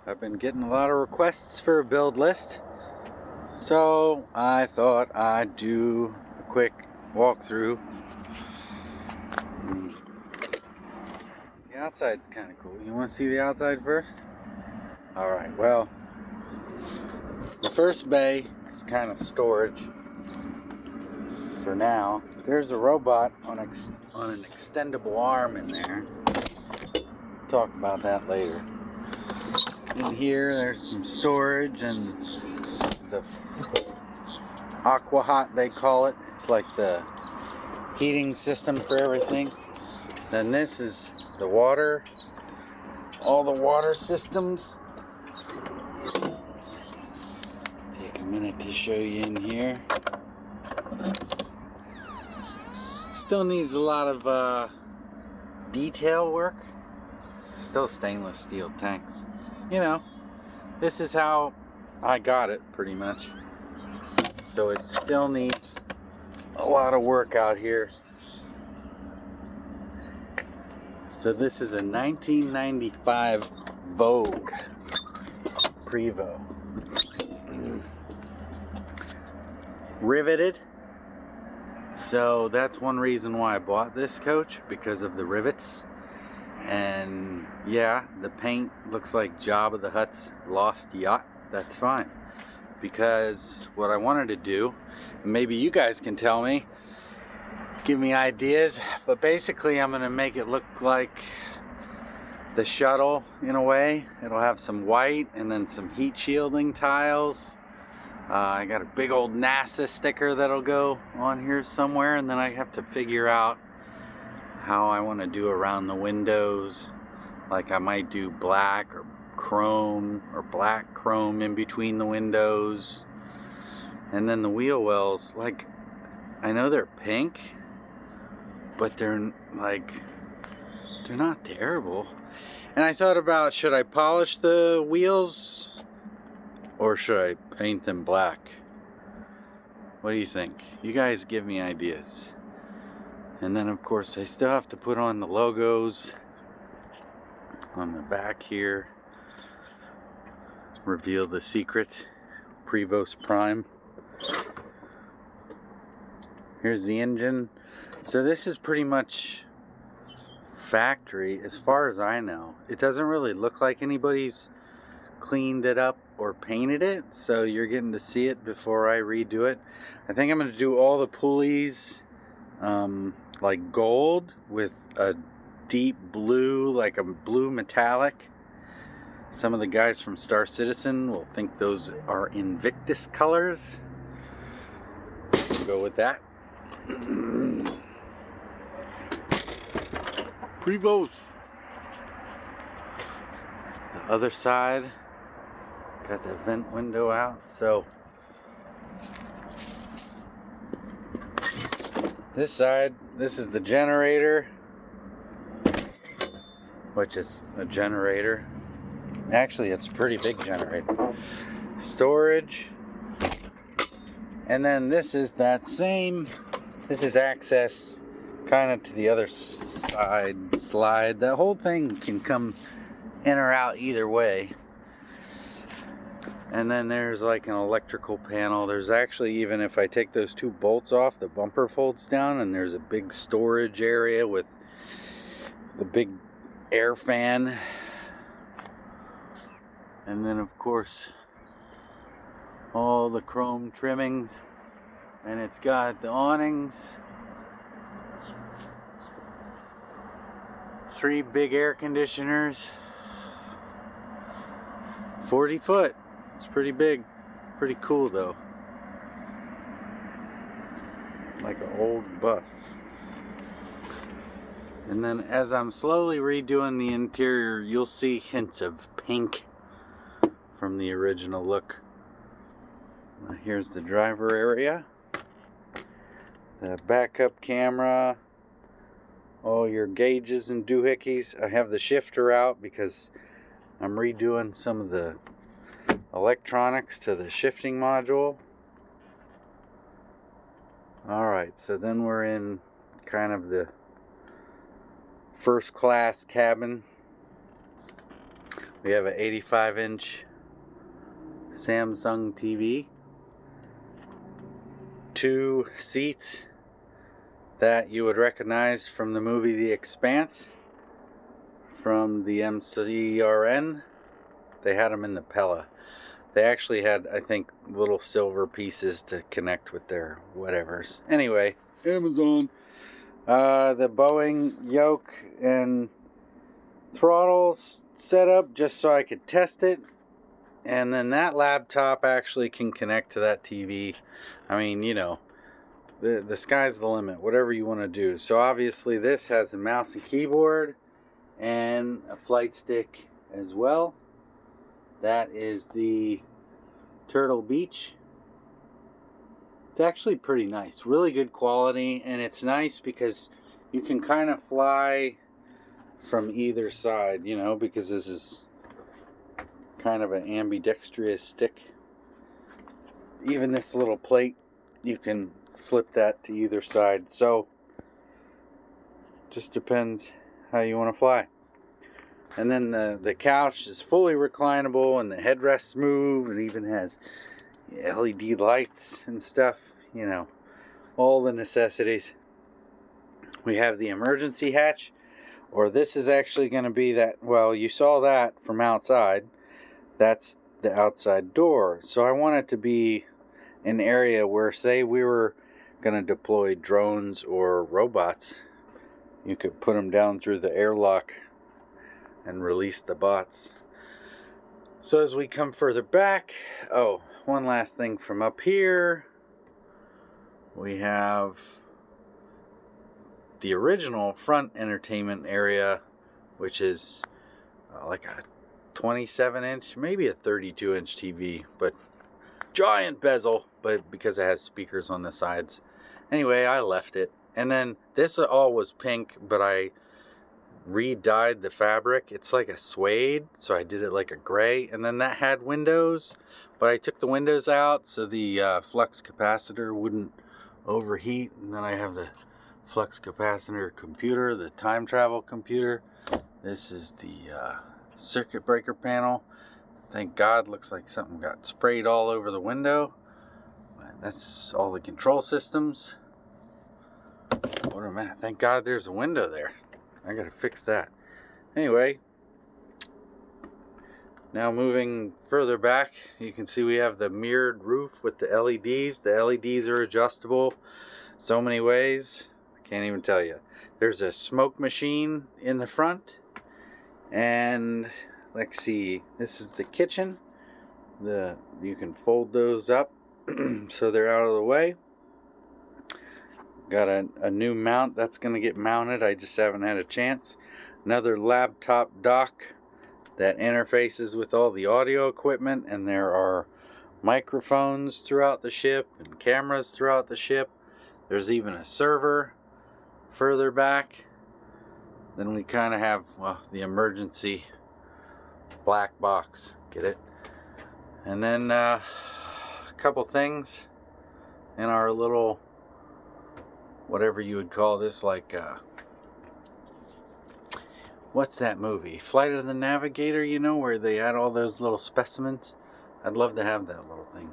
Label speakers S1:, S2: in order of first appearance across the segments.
S1: I've been getting a lot of requests for a build list, so I thought I'd do a quick walkthrough. The outside's kind of cool. You want to see the outside first? Alright, well, the first bay is kind of storage for now. There's a robot on an extendable arm in there. Talk about that later. In here, there's some storage and the aqua hot, they call it. It's like the heating system for everything. Then this is the water, all the water systems. Take a minute to show you in here. Still needs a lot of detail work. Still stainless steel tanks. You know, this is how I got it pretty much. So it still needs a lot of work out here. So this is a 1995 Vogue Prevost. Riveted. So that's one reason why I bought this coach, because of the rivets. And yeah, the paint looks like Jabba the Hutt's lost yacht. That's fine, because what I wanted to do, maybe you guys can tell me, give me ideas, but basically I'm going to make it look like the shuttle in a way. It'll have some white and then some heat shielding tiles. I got a big old NASA sticker that'll go on here somewhere, and then I have to figure out how I want to do around the windows. Like I might do black or chrome, or black chrome in between the windows. And then the wheel wells, like, I know they're pink, but they're not terrible. And I thought about, should I polish the wheels or should I paint them black? What do you think? You guys give me ideas. And then of course I still have to put on the logos on the back here. Reveal the secret. Prevost Prime. Here's the engine. So this is pretty much factory as far as I know. It doesn't really look like anybody's cleaned it up or painted it, so you're getting to see it before I redo it. I think I'm going to do all the pulleys like gold with a deep blue, like a blue metallic. Some of the guys from Star Citizen will think those are Invictus colors. We'll go with that. Prevost. The other side, got the vent window out. So this side, this is the generator, which is a generator. Actually, it's a pretty big generator. Storage. And then this is that same, this is access kind of to the other side slide. The whole thing can come in or out either way. And then there's like an electrical panel. There's actually, even if I take those two bolts off, the bumper folds down, and there's a big storage area with the big air fan. And then of course all the chrome trimmings, and it's got the awnings, 3 big air conditioners, 40 foot. It's pretty big, pretty cool though, like an old bus. And then as I'm slowly redoing the interior, you'll see hints of pink from the original look. Here's the driver area, the backup camera, all your gauges and doohickeys. I have the shifter out because I'm redoing some of the electronics to the shifting module. Alright, so then we're in kind of the first class cabin. We have an 85-inch Samsung TV, 2 seats that you would recognize from the movie The Expanse, from the MCRN. They had them in the Pella. They actually had, I think, little silver pieces to connect with their whatevers. Anyway, Amazon. The Boeing yoke and throttles set up just so I could test it. And then that laptop actually can connect to that TV. I mean, you know, the sky's the limit, whatever you want to do. So obviously this has a mouse and keyboard and a flight stick as well. That is the Turtle Beach. It's actually pretty nice, really good quality, and it's nice because you can kind of fly from either side, you know, because this is kind of an ambidextrous stick. Even this little plate, you can flip that to either side, so just depends how you want to fly. And then the couch is fully reclinable, and the headrests move. It even has LED lights and stuff, you know, all the necessities. We have the emergency hatch, or this is actually going to be that, well, you saw that from outside. That's the outside door. So I want it to be an area where, say we were going to deploy drones or robots, you could put them down through the airlock and release the bots. So as we come further back, oh, one last thing from up here, we have the original front entertainment area, which is like a 27-inch, maybe a 32-inch TV, but giant bezel, but because it has speakers on the sides. Anyway, I left it. And then this all was pink, but I re-dyed the fabric. It's like a suede, so I did it like a gray. And then that had windows, but I took the windows out so the flux capacitor wouldn't overheat. And then I have the flux capacitor computer, the time travel computer. This is the circuit breaker panel. Thank God, looks like something got sprayed all over the window. That's all the control systems. What am I? Thank God there's a window there. I gotta fix that. Anyway, now moving further back, you can see we have the mirrored roof with the LEDs. The LEDs are adjustable so many ways. I can't even tell you. There's a smoke machine in the front. And let's see, this is the kitchen. You can fold those up so they're out of the way. Got a new mount that's going to get mounted. I just haven't had a chance. Another laptop dock that interfaces with all the audio equipment, and there are microphones throughout the ship and cameras throughout the ship. There's even a server further back. Then we kind of have, well, the emergency black box. Get it? And then a couple things in our little, whatever you would call this, like, what's that movie? Flight of the Navigator, you know, where they had all those little specimens? I'd love to have that little thing.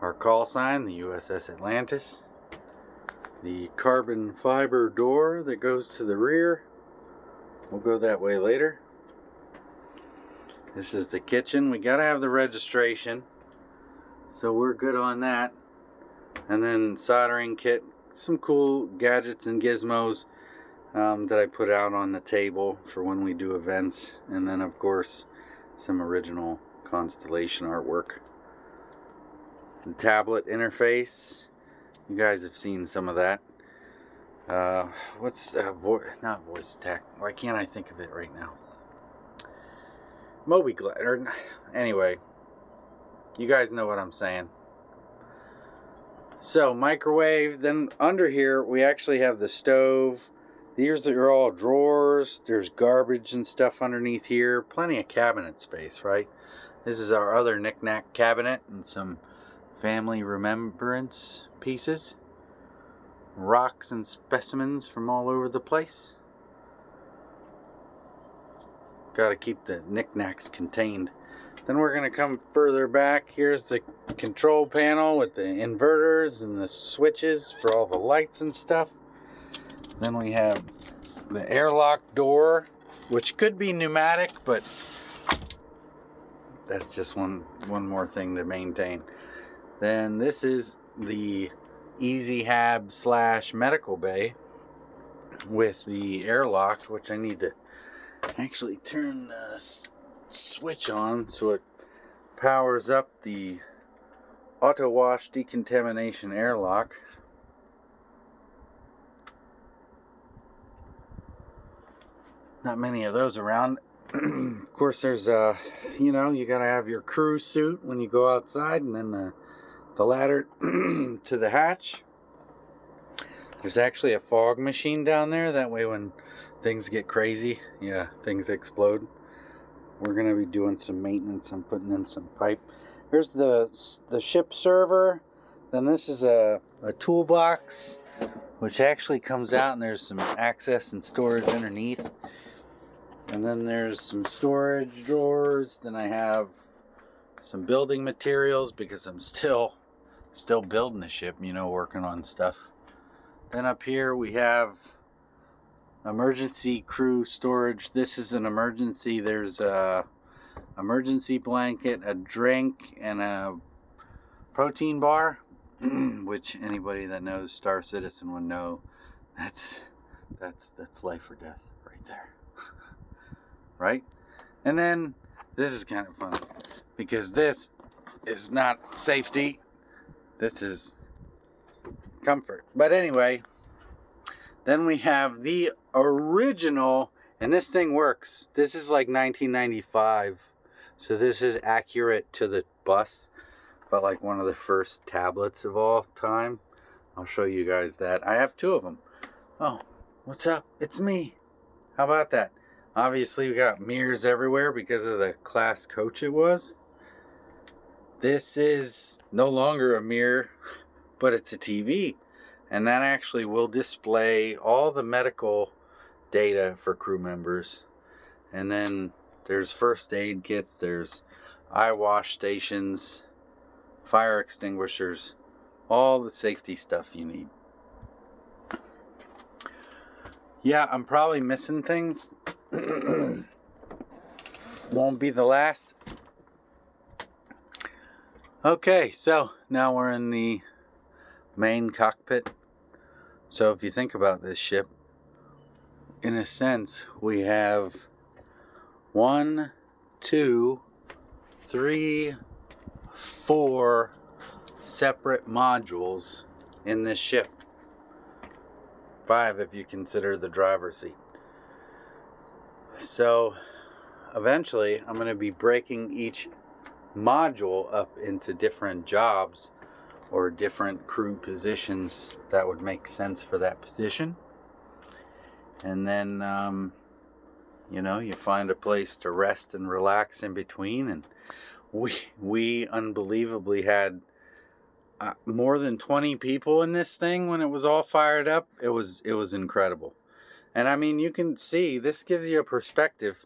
S1: Our call sign, the USS Atlantis. The carbon fiber door that goes to the rear. We'll go that way later. This is the kitchen. We gotta have the registration, so we're good on that. And then soldering kit, some cool gadgets and gizmos that I put out on the table for when we do events. And then of course some original Constellation artwork. The tablet interface, you guys have seen some of that. What's not voice tech, why can't I think of it right now? MobiGlide, or anyway, you guys know what I'm saying. So microwave. Then under here we actually have the stove. These are all drawers. There's garbage and stuff underneath here. Plenty of cabinet space, right? This is our other knick-knack cabinet and some family remembrance pieces. Rocks and specimens from all over the place. got to keep the knickknacks contained. Then we're going to come further back. Here's the control panel with the inverters and the switches for all the lights and stuff. Then we have the airlock door, which could be pneumatic, but that's just one more thing to maintain. Then this is the Easy Hab / medical bay with the airlock, which I need to actually turn the switch on so it powers up the auto wash decontamination airlock. Not many of those around. Of course, there's you gotta have your crew suit when you go outside, and then the ladder to the hatch. There's actually a fog machine down there. That way when things get crazy, things explode. We're gonna be doing some maintenance and putting in some pipe. Here's the ship server. Then this is a toolbox, which actually comes out, and there's some access and storage underneath. And then there's some storage drawers. Then I have some building materials because I'm still building the ship, working on stuff. Then up here we have emergency crew storage. This is an emergency. There's a emergency blanket, a drink, and a protein bar, which anybody that knows Star Citizen would know. That's life or death right there. Right? And then this is kind of fun because this is not safety, this is comfort. But anyway, then we have the original, and this thing works. This is like 1995, so this is accurate to the bus, but like one of the first tablets of all time. I'll show you guys that. I have 2 of them. Oh, what's up? It's me. How about that? Obviously, we got mirrors everywhere because of the class coach it was. This is no longer a mirror, but it's a TV. And that actually will display all the medical data for crew members. And then there's first aid kits, there's eye wash stations, fire extinguishers, all the safety stuff you need. Yeah, I'm probably missing things. Won't be the last. Okay, so now we're in the main cockpit. So if you think about this ship, in a sense, we have 1, 2, 3, 4 separate modules in this ship. 5 if you consider the driver's seat. So eventually I'm going to be breaking each module up into different jobs or different crew positions that would make sense for that position. And then you find a place to rest and relax in between. And we unbelievably had more than 20 people in this thing when it was all fired up. It was incredible. And I mean, you can see, this gives you a perspective.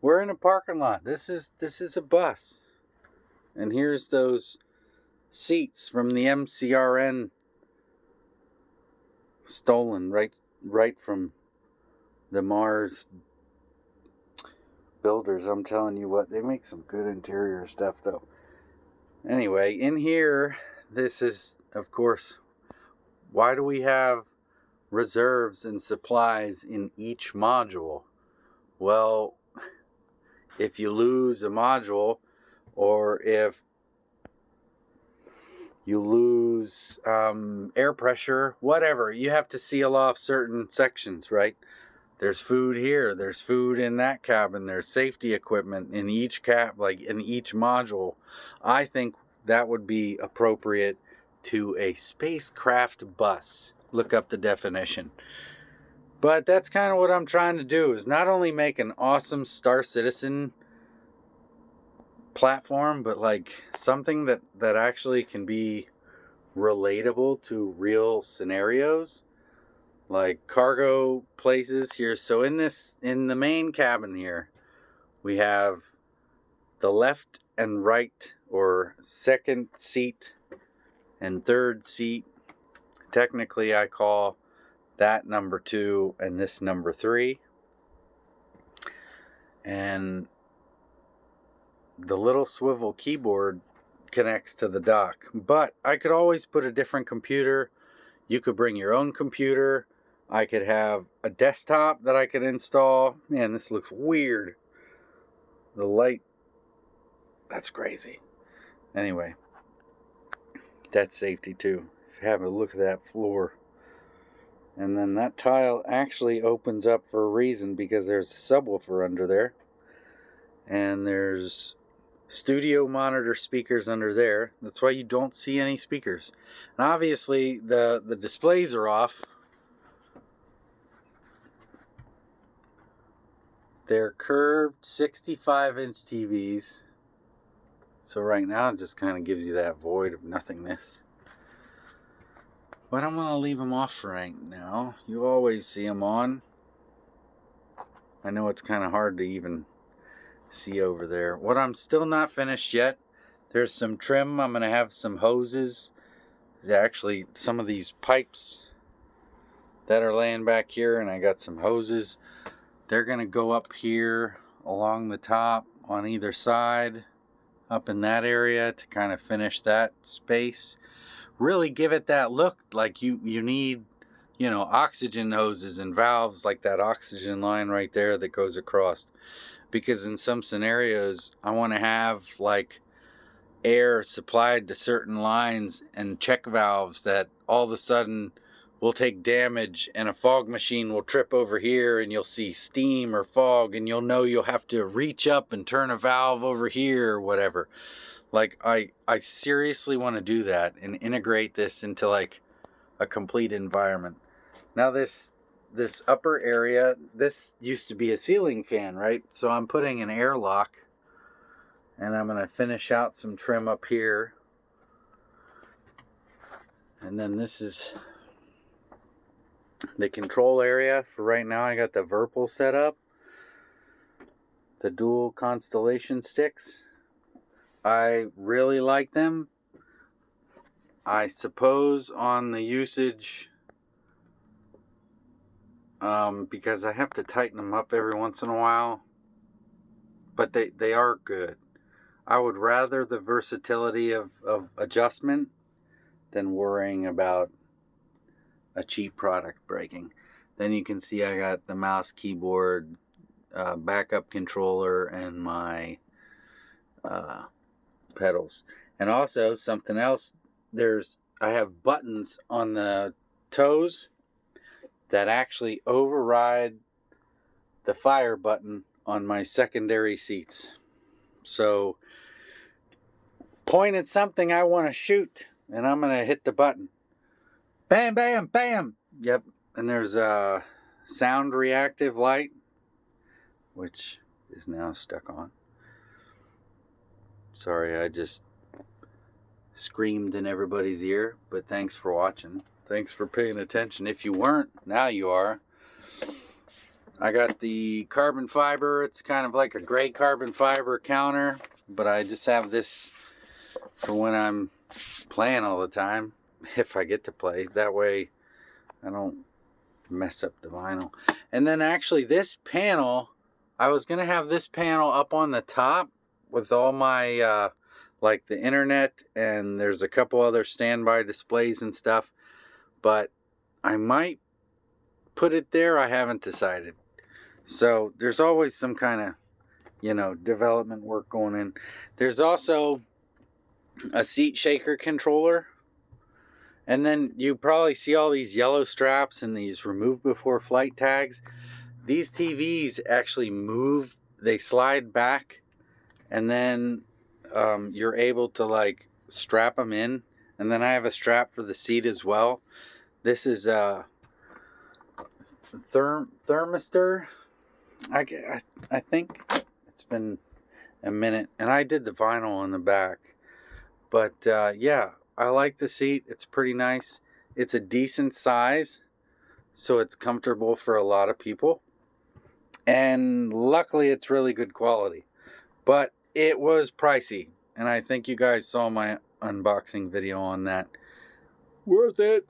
S1: We're in a parking lot. This is a bus. And here's those seats from the MCRN stolen right from the Mars builders. I'm telling you what, they make some good interior stuff though. Anyway, in here, this is, of course, why do we have reserves and supplies in each module? Well, if you lose a module, or if you lose air pressure, whatever, you have to seal off certain sections, right? There's food here, there's food in that cabin, there's safety equipment in each like in each module. I think that would be appropriate to a spacecraft bus. Look up the definition. But that's kind of what I'm trying to do, is not only make an awesome Star Citizen platform, but like something that actually can be relatable to real scenarios, like cargo places here. So in the main cabin here, We have the left and right, or second seat and third seat. Technically, I call that number 2 and this number 3. And the little swivel keyboard connects to the dock. But I could always put a different computer. You could bring your own computer. I could have a desktop that I could install. Man, this looks weird. The light, that's crazy. Anyway, that's safety too. Have a look at that floor. And then that tile actually opens up for a reason, because there's a subwoofer under there. And there's studio monitor speakers under there. That's why you don't see any speakers. And obviously the displays are off. They're curved 65-inch TVs. So right now it just kind of gives you that void of nothingness. But I'm going to leave them off for right now. You always see them on. I know it's kind of hard to even see over there. What I'm still not finished yet, there's some trim. I'm going to have some hoses. Actually, some of these pipes that are laying back here, and I got some hoses. They're going to go up here along the top on either side, up in that area, to kind of finish that space. Really give it that look like you need, you know, oxygen hoses and valves, like that oxygen line right there that goes across. Because in some scenarios, I want to have like air supplied to certain lines and check valves that all of a sudden will take damage, and a fog machine will trip over here and you'll see steam or fog, and you'll know you'll have to reach up and turn a valve over here or whatever. Like, I seriously want to do that and integrate this into like a complete environment. Now this upper area, this used to be a ceiling fan, right? So I'm putting an airlock, and I'm going to finish out some trim up here. And then this is the control area for right now. I got the Virpil set up, the dual constellation sticks. I really like them. I suppose on the usage, because I have to tighten them up every once in a while, but they are good. I would rather the versatility of adjustment than worrying about a cheap product breaking. Then you can see I got the mouse, keyboard, backup controller, and my pedals. And also something else, I have buttons on the toes that actually override the fire button on my secondary seats. So point at something I want to shoot, and I'm going to hit the button. Bam, bam, bam. Yep. And there's a sound reactive light, which is now stuck on. Sorry, I just screamed in everybody's ear, but thanks for watching. Thanks for paying attention. If you weren't, now you are. I got the carbon fiber. It's kind of like a gray carbon fiber counter, but I just have this for when I'm playing all the time, if I get to play. That way I don't mess up the vinyl. And then actually this panel, I was going to have this panel up on the top with all my like the internet, and there's a couple other standby displays and stuff, but I might put it there. I haven't decided. So there's always some kind of, you know, development work going in. There's also a seat shaker controller. And then you probably see all these yellow straps and these remove before flight tags. These TVs actually move, they slide back, and then you're able to like strap them in. And then I have a strap for the seat as well. This is a thermistor. I think it's been a minute, and I did the vinyl on the back. But yeah, I like the seat. It's pretty nice. It's a decent size, so it's comfortable for a lot of people. And luckily it's really good quality. But it was pricey. And I think you guys saw my unboxing video on that. Worth it.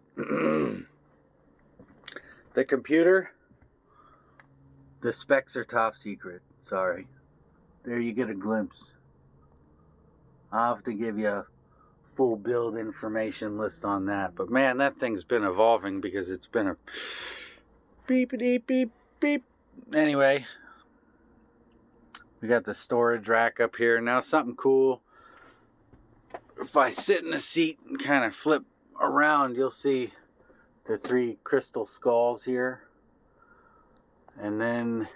S1: The computer, the specs are top secret. Sorry. There you get a glimpse. I'll have to give you a full build information list on that. But man, that thing's been evolving because it's been a beep-a-deep, beep, beep. Anyway, we got the storage rack up here. Now something cool. If I sit in the seat and kind of flip around, you'll see the 3 crystal skulls here. And then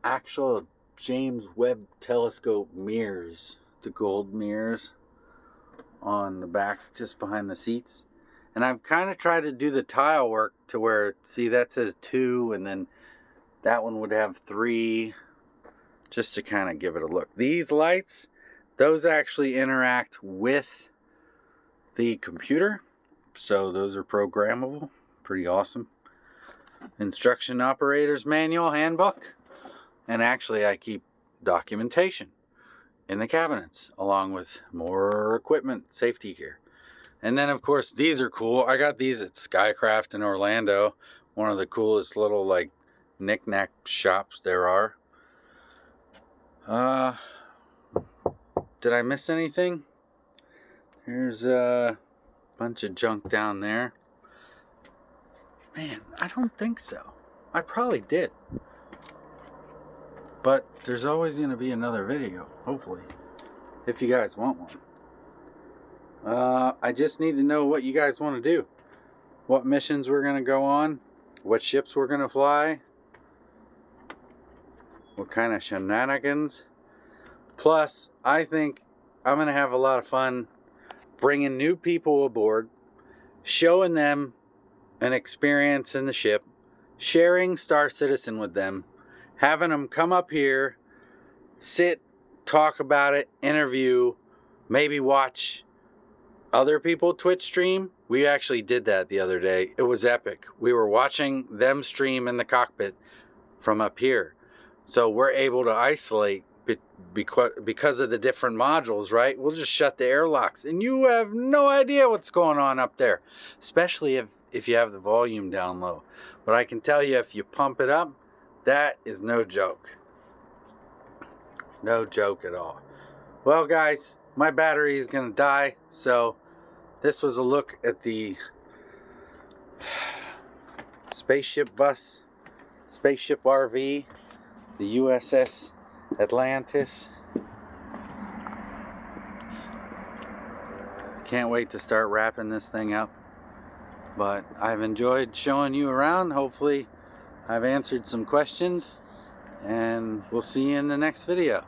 S1: actual James Webb Telescope mirrors, the gold mirrors on the back just behind the seats. And I've kind of tried to do the tile work to where, see, that says 2 and then that one would have 3, just to kind of give it a look. These lights, those actually interact with the computer, so those are programmable. Pretty awesome. Instruction operator's manual, handbook, and actually I keep documentation in the cabinets along with more equipment, safety gear. And then of course these are cool. I got these at Skycraft in Orlando, one of the coolest little like knick-knack shops there are. Did I miss anything? Here's a bunch of junk down there. Man, I don't think so. I probably did. But there's always going to be another video, hopefully, if you guys want one. I just need to know what you guys want to do. What missions we're going to go on. What ships we're going to fly. What kind of shenanigans. Plus, I think I'm going to have a lot of fun bringing new people aboard, showing them an experience in the ship, sharing Star Citizen with them, having them come up here, sit, talk about it, interview, maybe watch other people Twitch stream. We actually did that the other day. It was epic. We were watching them stream in the cockpit from up here. So we're able to isolate because of the different modules, right? We'll just shut the airlocks and you have no idea what's going on up there, especially if you have the volume down low. But I can tell you, if you pump it up, that is no joke. No joke at all. Well, guys, my battery is going to die, so this was a look at the spaceship bus, spaceship RV, the USS Atlantis. Can't wait to start wrapping this thing up. But I've enjoyed showing you around. Hopefully I've answered some questions, and we'll see you in the next video.